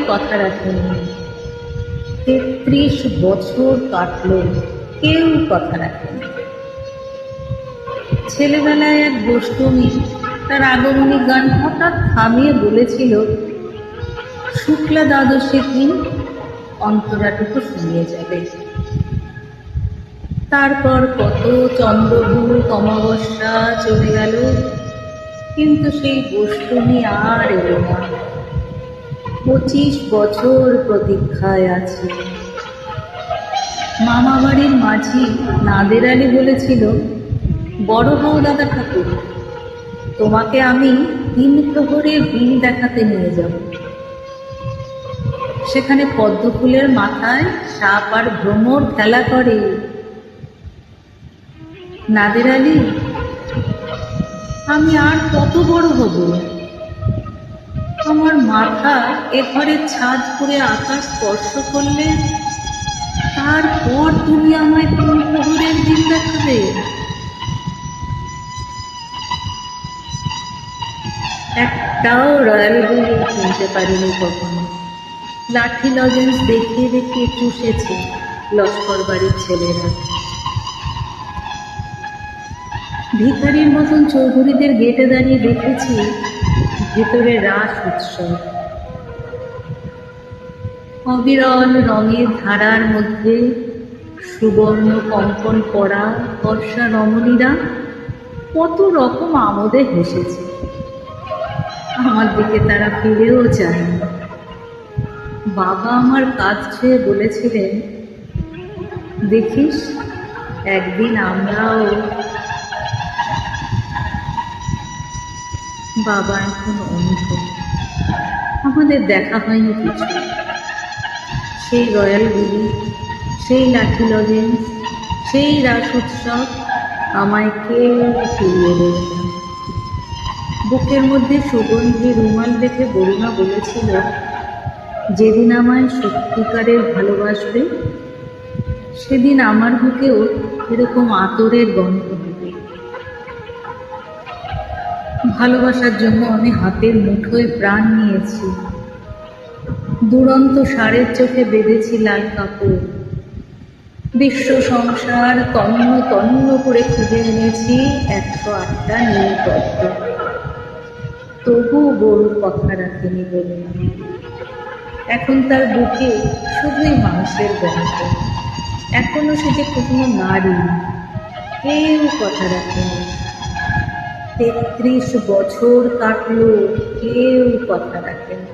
কথা রাখেনি। 33 বছর কাটলো, কেউ কথা রাখেনি। ছেলেবেলায় এক গোষ্ঠী তার আগমনী গান হঠাৎ থামিয়ে বলেছিল, শুক্লা দ্বাদশীর দিন অন্তরাটুকু শুনিয়ে যাবে। তারপর কত চন্দ্রভূত অমাবস্যা চলে গেল, কিন্তু সেই গোষ্ঠী আর এলো না। 25 বছর প্রতীক্ষায় আছে। মামা বাড়ির মাঝি নাদের আলী বলেছিল, বড় হও দাদা ঠাকুর, তোমাকে আমি 3 প্রহরের বিল দেখাতে নিয়ে যাব। সেখানে পদ্মফুলের মাথায় সাপ আর ভ্রমর খেলা করে। নাদের আলী, আমি আর কত বড় হব? আমার মাথা এ ঘরের ছাদ করে আকাশ স্পর্শ করলে তারপর তুমি আমায় 3 প্রহরের দিন দেখাবে? একটাও রয়্যাল ব্লু কিনতে পারিনি কখনো। লাঠি লজেন্স দেখিয়ে দেখিয়ে চুষেছে লস্কর বাড়ির ছেলেরা। ভিখারির মতন চৌধুরীদের গেটে দাঁড়িয়ে দেখেছি ভেতরে রাস উৎসব। অবিরল রঙের ধারার মধ্যে সুবর্ণ কঙ্কন পরা বর্ষা রমণীরা কত রকম আমোদে হেসেছে। আমার দিকে তারা ফিরেও চায় না। বাবা আমার কাজ ছুঁয়ে বলেছিলেন, দেখিস একদিন আমরাও। বাবা এখন অন্ধ, আমাদের দেখা হয়নি কিছু। সেই রয়্যাল গুলি, সেই লাঠি লজেন্স, সেই রাস উৎসব আমায় কেউ ফিরিয়ে দেবে না। বুকের মধ্যে সুগন্ধি রুমাল রেখে বরুণা বলেছিল, যেদিন আমায় সত্যিকারের ভালোবাসবে সেদিন আমার বুকেও এরকম আতরের গন্ধ হবে। ভালোবাসার জন্য আমি হাতের মুঠোয় প্রাণ নিয়েছি। দুরন্ত ষাঁড়ের চোখে বেঁধেছি লাল কাপড়। বিশ্ব সংসার তন্ন তন্ন করে খুঁজে এনেছি 108টা নীলপদ্ম। তবু বড় কথা রাখেনি বলে এখন তার বুকে শুধুই মাংসের গন্ধ। এখনো সে যে কোনো নারী, কেউ কথা রাখেনি। 33 বছর কাটলো, কেউ কথা রাখেনি।